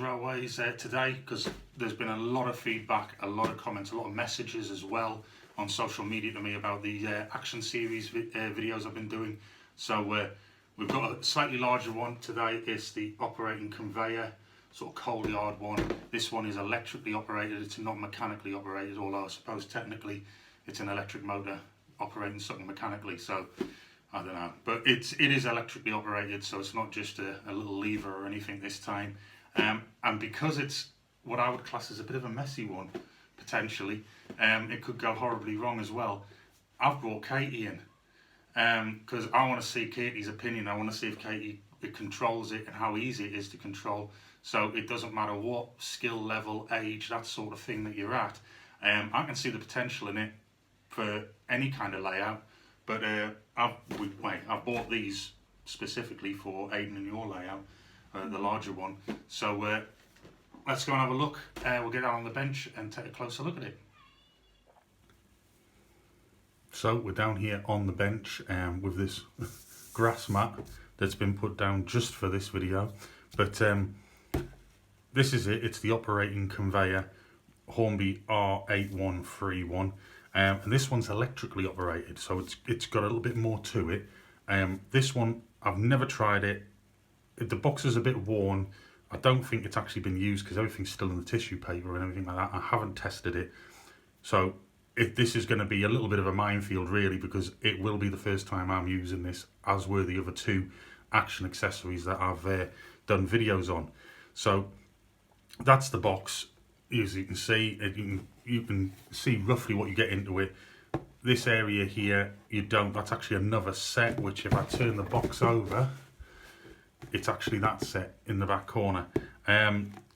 Railways today because there's been a lot of feedback, a lot of comments, a lot of messages as well on social media to me about the action series videos I've been doing. So we've got a slightly larger one today. It's the operating conveyor, sort of coal yard one. This one is electrically operated, it's not mechanically operated, although I suppose technically it's an electric motor operating something mechanically, so I don't know. But it is electrically operated, so it's not just a little lever or anything this time. And because it's what I would class as a bit of a messy one, potentially, it could go horribly wrong as well. I've brought Katie in because I want to see Katie's opinion. I want to see if Katie controls it and how easy it is to control. So it doesn't matter what skill level, age, that sort of thing that you're at. I can see the potential in it for any kind of layout. But I've bought these specifically for Aidan and your layout, the larger one. So let's go and have a look. We'll get down on the bench and take a closer look at it. So we're down here on the bench with this grass mat that's been put down just for this video. But this is it. It's the operating conveyor, Hornby R8131. And this one's electrically operated, so it's got a little bit more to it. This one, I've never tried it. The box is a bit worn. I don't think it's actually been used because everything's still in the tissue paper and everything like that. I haven't tested it. So this is going to be a little bit of a minefield really, because it will be the first time I'm using this, as were the other two action accessories that I've done videos on. So that's the box. As you can see, you can see roughly what you get into it. This area here, you don't. That's actually another set, which if I turn the box over, it's actually that set in the back corner.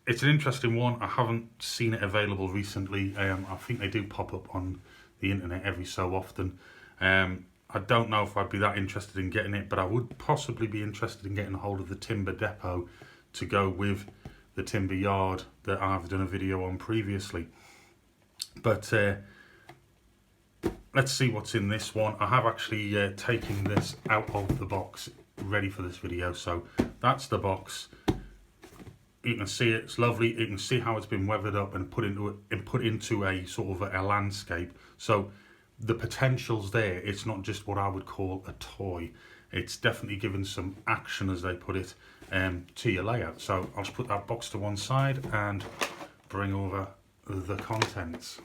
It's an interesting one. I haven't seen it available recently. I think they do pop up on the internet every so often. I don't know if I'd be that interested in getting it, but I would possibly be interested in getting a hold of the timber depot to go with the timber yard that I've done a video on previously. But let's see what's in this one. I have actually taken this out of the box ready for this video. So that's the box. You can see it's lovely. You can see how it's been weathered up and put into a sort of a landscape. So the potential's there. It's not just what I would call a toy. It's definitely given some action, as they put it, to your layout. So I'll just put that box to one side and bring over the contents.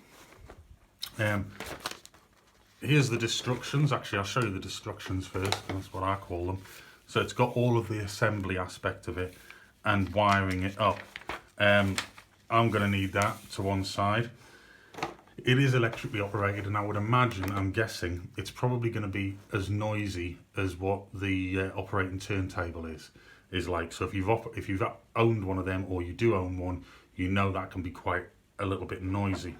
Here's the destructions. Actually, I'll show you the destructions first. That's what I call them. So it's got all of the assembly aspect of it and wiring it up. I'm going to need that to one side. It is electrically operated, and I would imagine, I'm guessing, it's probably going to be as noisy as what the operating turntable is like. So if you've owned one of them, or you do own one, you know that can be quite a little bit noisy.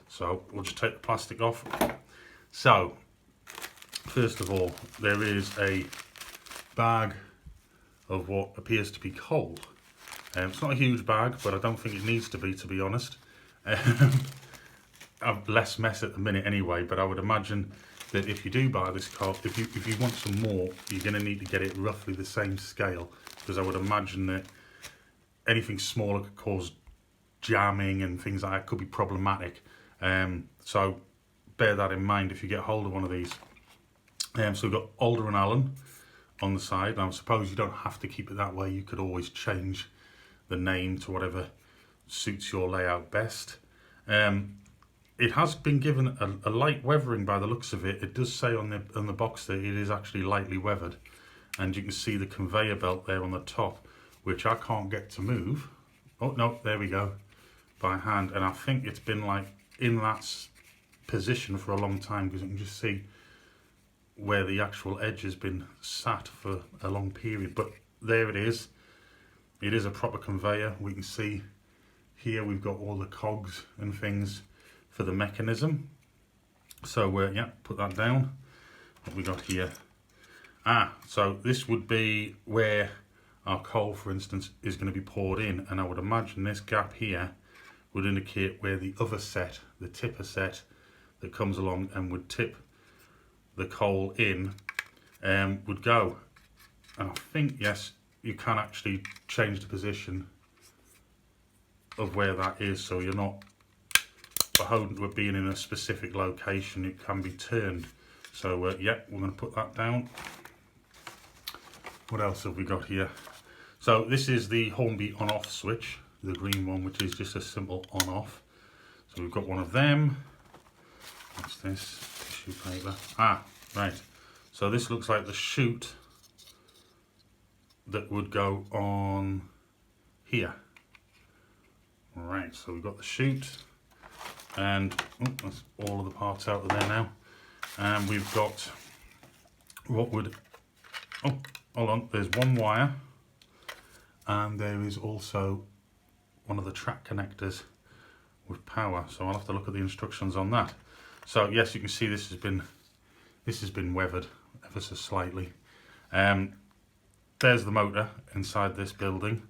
So we'll just take the plastic off. So first of all, there is a bag of what appears to be coal. It's not a huge bag, but I don't think it needs to be honest. I've less mess at the minute anyway, but I would imagine that if you do buy this coal, if you want some more, you're going to need to get it roughly the same scale, because I would imagine that anything smaller could cause jamming and things like that, could be problematic. So bear that in mind if you get hold of one of these. So we've got Alder and Allen on the side. Now I suppose you don't have to keep it that way. You could always change the name to whatever suits your layout best. It has been given a light weathering by the looks of it. It does say on the box that it is actually lightly weathered, and you can see the conveyor belt there on the top, which I can't get to move. Oh no, there we go, by hand. And I think it's been like in that position for a long time, because you can just see where the actual edge has been sat for a long period. But there it is. It is a proper conveyor. We can see here we've got all the cogs and things for the mechanism. So yeah, put that down. What we got here? So this would be where our coal, for instance, is going to be poured in, and I would imagine this gap here would indicate where the other set, the tipper set that comes along and would tip the coal in, would go. And I think, yes, you can actually change the position of where that is, so you're not beholden to it being in a specific location. It can be turned. So yeah, we're going to put that down. What else have we got here? So this is the Hornby on-off switch, the green one, which is just a simple on-off. So we've got one of them. What's this? Tissue paper. Ah, right. So this looks like the chute that would go on here. Right, so we've got the chute, and that's all of the parts out of there now. And we've got what would, oh, hold on, there's one wire, and there is also one of the track connectors with power, so I'll have to look at the instructions on that. So yes, you can see this has been weathered ever so slightly. There's the motor inside this building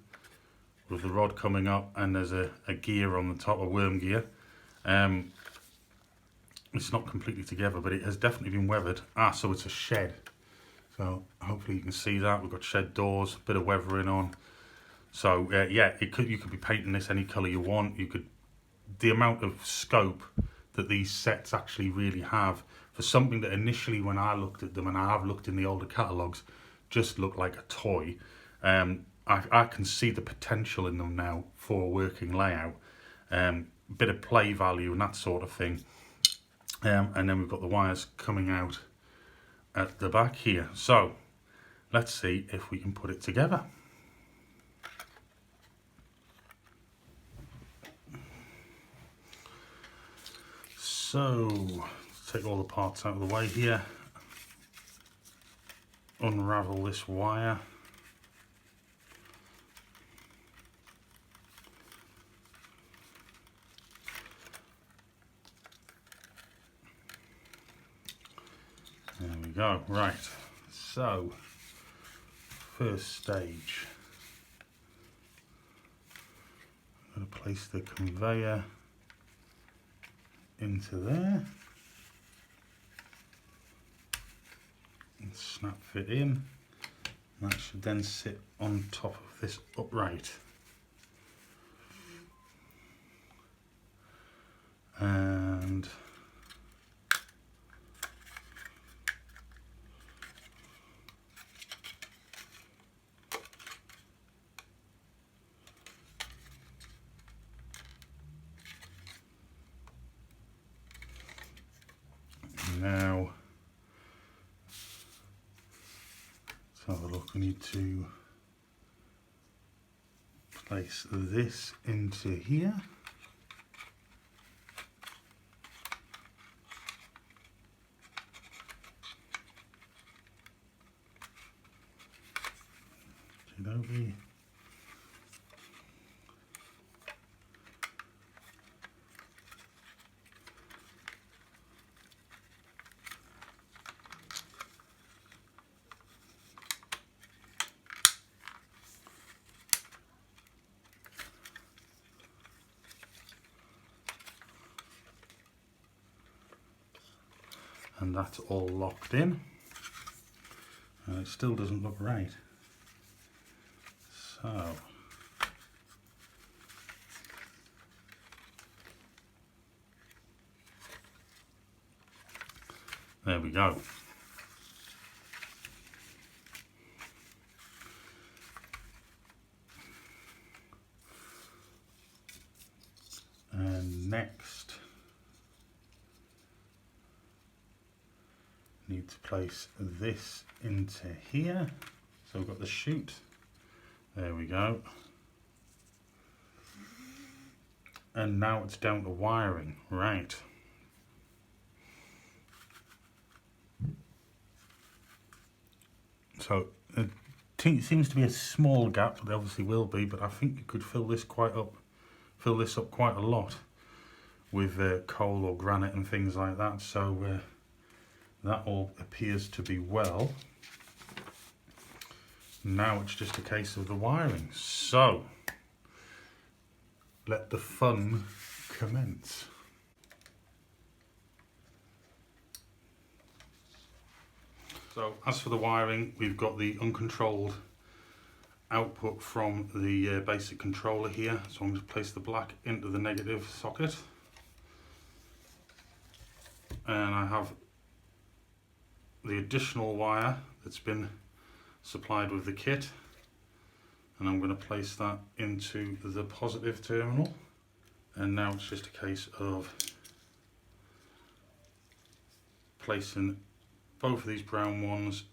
with the rod coming up, and there's a gear on the top, a worm gear. It's not completely together, but it has definitely been weathered. Ah, so it's a shed. So hopefully you can see that. We've got shed doors, bit of weathering on. So yeah, you could be painting this any colour you want. You could, the amount of scope that these sets actually really have for something that initially, when I looked at them, and I have looked in the older catalogues, just looked like a toy. I can see the potential in them now for a working layout, bit of play value and that sort of thing. And then we've got the wires coming out at the back here. So let's see if we can put it together. So take all the parts out of the way here, unravel this wire. There we go. Right, so first stage, I'm going to place the conveyor into there and snap fit in. That should then sit on top of this upright, and now let's have a look. We need to place this into here. And that's all locked in, and it still doesn't look right. So there we go. And next, need to place this into here. So we've got the chute. There we go. And now it's down to wiring. Right. So it seems to be a small gap, but there obviously will be, but I think you could fill this up quite a lot with coal or granite and things like that. So that all appears to be well. Now it's just a case of the wiring. So let the fun commence. So as for the wiring, we've got the uncontrolled output from the basic controller here. So I'm going to place the black into the negative socket, and I have the additional wire that's been supplied with the kit, and I'm going to place that into the positive terminal. And now it's just a case of placing both of these brown ones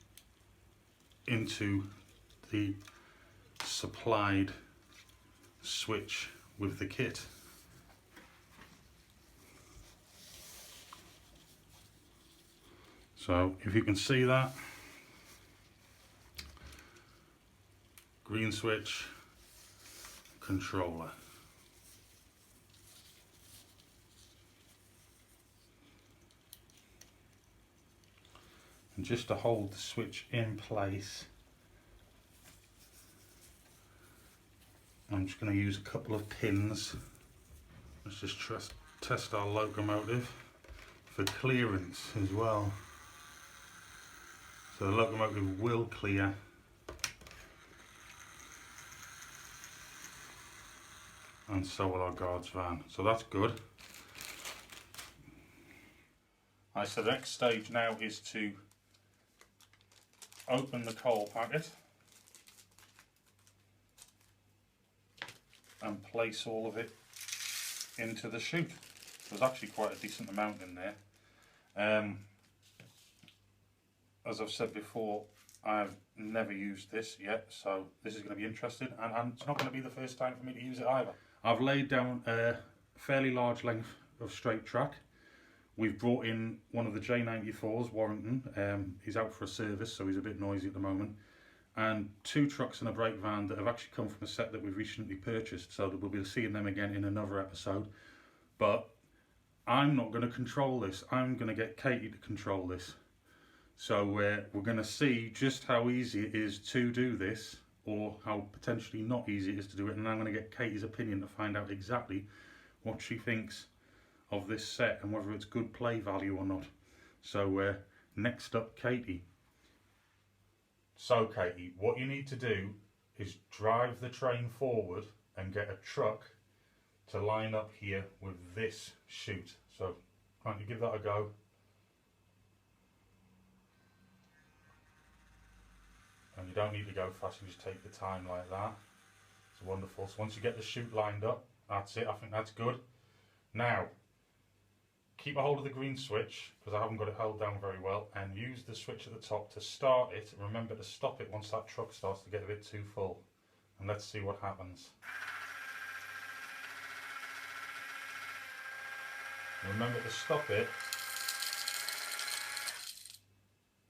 into the supplied switch with the kit. So if you can see that, green switch, controller. And just to hold the switch in place, I'm just going to use a couple of pins. Let's just test our locomotive for clearance as well. So the locomotive will clear. And so will our guard's van. So that's good. Right, so the next stage now is to open the coal packet and place all of it into the chute. There's actually quite a decent amount in there. As I've said before, I've never used this yet, so this is going to be interesting, and it's not going to be the first time for me to use it either. I've laid down a fairly large length of straight track. We've brought in one of the J94s, Warrington. He's out for a service, so he's a bit noisy at the moment. And 2 trucks and a brake van that have actually come from a set that we've recently purchased, so that we'll be seeing them again in another episode. But I'm not going to control this. I'm going to get Katie to control this. So we're going to see just how easy it is to do this, or how potentially not easy it is to do it. And I'm going to get Katie's opinion to find out exactly what she thinks of this set and whether it's good play value or not. So next up, Katie. So Katie, what you need to do is drive the train forward and get a truck to line up here with this chute. So can't you give that a go? And you don't need to go fast, you just take the time like that. It's wonderful. So once you get the chute lined up, that's it. I think that's good. Now, keep a hold of the green switch, because I haven't got it held down very well, and use the switch at the top to start it. And remember to stop it once that truck starts to get a bit too full. And let's see what happens. Remember to stop it.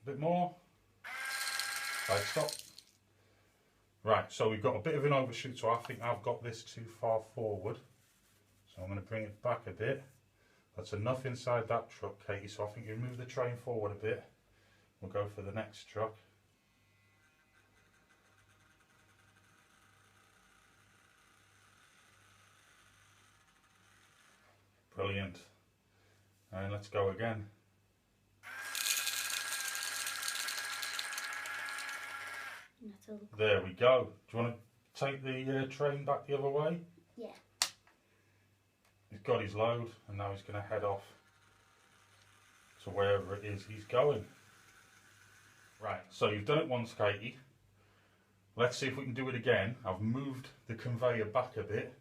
A bit more. Right, stop. Right, so we've got a bit of an overshoot, so I think I've got this too far forward. So I'm going to bring it back a bit. That's enough inside that truck, Katie, so I think you move the train forward a bit. We'll go for the next truck. Brilliant. And let's go again. There we go. Do you want to take the train back the other way? Yeah. He's got his load and now he's going to head off to wherever it is he's going. Right, so you've done it once, Katie. Let's see if we can do it again. I've moved the conveyor back a bit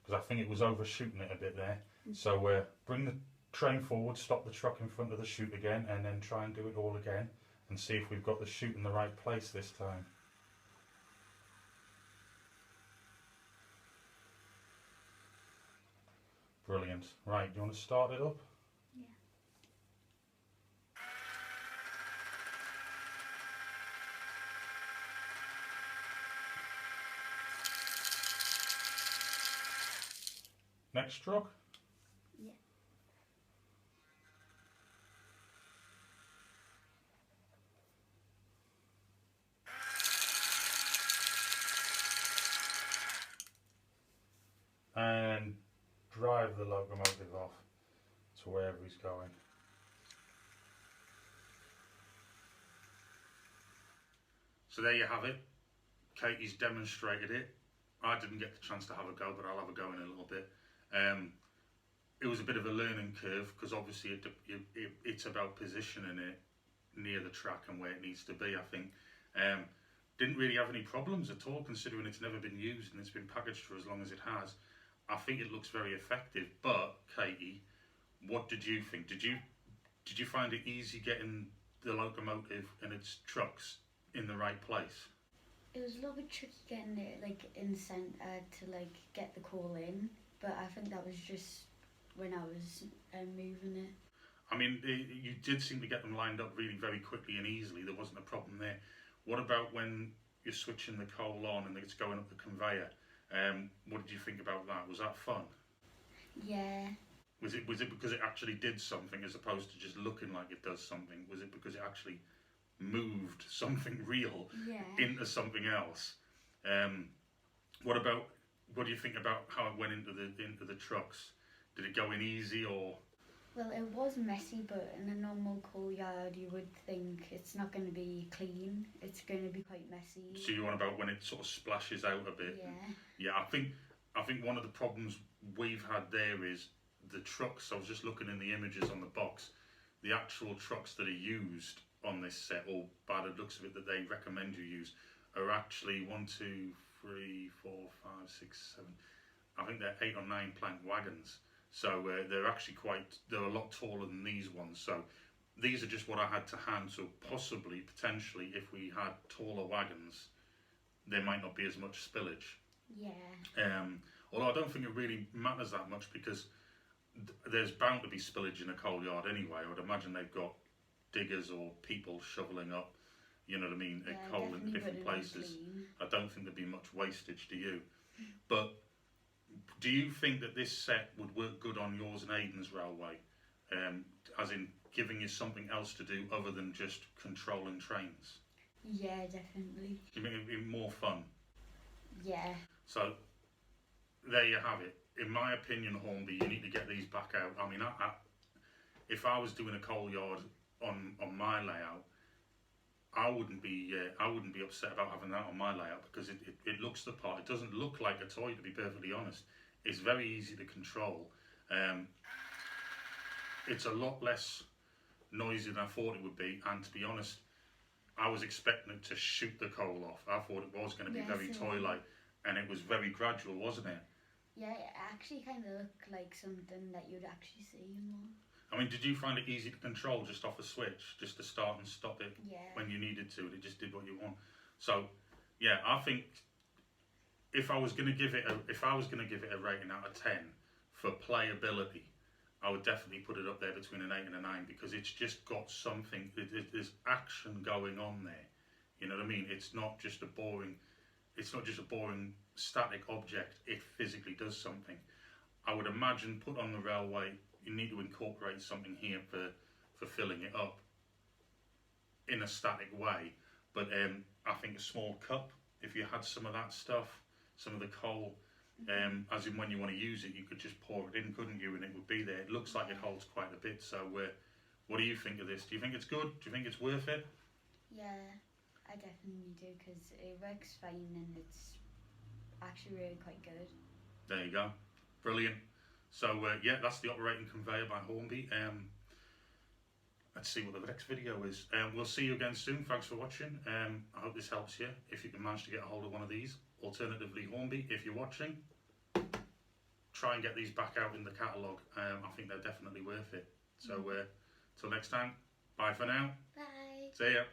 because I think it was overshooting it a bit there. So bring the train forward, stop the truck in front of the chute again, and then try and do it all again and see if we've got the chute in the right place this time. Brilliant. Right, do you want to start it up? Yeah. Next truck? Yeah. And drive the locomotive off to wherever he's going. So there you have it. Katie's demonstrated it. I didn't get the chance to have a go, but I'll have a go in a little bit. It was a bit of a learning curve because obviously it's about positioning it near the track and where it needs to be, I think. Didn't really have any problems at all, considering it's never been used and it's been packaged for as long as it has. I think it looks very effective. But Katie, what did you think? Did you find it easy getting the locomotive and its trucks in the right place? It was a little bit tricky getting it like in centre to like get the call in, but I think that was just when I was moving it. I mean, you did seem to get them lined up really very quickly and easily. There wasn't a problem there. What about when you're switching the coal on and it's going up the conveyor? What did you think about that? Was that fun? Yeah. Was it because it actually did something as opposed to just looking like it does something? Was it because it actually moved something real into something else? What do you think about how it went into the trucks? Did it go in easy or? Well, it was messy, but in a normal coal yard, you would think it's not going to be clean. It's going to be quite messy. So you want about when it sort of splashes out a bit? Yeah. Yeah, I think one of the problems we've had there is the trucks. I was just looking in the images on the box. The actual trucks that are used on this set, or by the looks of it that they recommend you use, are actually 1, 2, 3, 4, 5, 6, 7. I think they're 8 or 9 plank wagons. So they're actually they're a lot taller than these ones. So these are just what I had to hand. So possibly, potentially, if we had taller wagons, there might not be as much spillage. Yeah. Although I don't think it really matters that much because there's bound to be spillage in a coal yard anyway. I would imagine they've got diggers or people shoveling up, you know what I mean, coal in different places. I don't think there'd be much wastage, do you? But do you think that this set would work good on yours and Aidans Railway? As in giving you something else to do other than just controlling trains? Yeah, definitely. Do you think it'd be more fun? Yeah. So, there you have it. In my opinion, Hornby, you need to get these back out. I mean, if I was doing a coal yard on my layout, I wouldn't be upset about having that on my layout because it looks the part. It doesn't look like a toy, to be perfectly honest. It's very easy to control. It's a lot less noisy than I thought it would be, and to be honest, I was expecting it to shoot the coal off. I thought it was going to be very toy-like, and it was very gradual, wasn't it? Yeah, it actually kind of looked like something that you'd actually see in one. I mean, did you find it easy to control just off a switch, just to start and stop it when you needed to, and it just did what you want? So, yeah, I think if I was going to give it a rating out of 10 for playability, I would definitely put it up there between an 8 and a 9 because it's just got something. There's action going on there. You know what I mean? It's not just a boring static object. It physically does something. I would imagine put on the railway, you need to incorporate something here for filling it up in a static way. But I think a small cup, if you had some of that stuff, some of the coal, as in when you want to use it, you could just pour it in, couldn't you? And it would be there. It looks like it holds quite a bit. So what do you think of this? Do you think it's good? Do you think it's worth it? Yeah, I definitely do because it works fine and it's actually really quite good. There you go. Brilliant. So yeah, that's the operating conveyor by Hornby. Let's see what the next video is. We'll see you again soon. Thanks for watching. I hope this helps you if you can manage to get a hold of one of these. Alternatively, Hornby, if you're watching, try and get these back out in the catalogue. I think they're definitely worth it. So till next time, bye for now. Bye. See ya.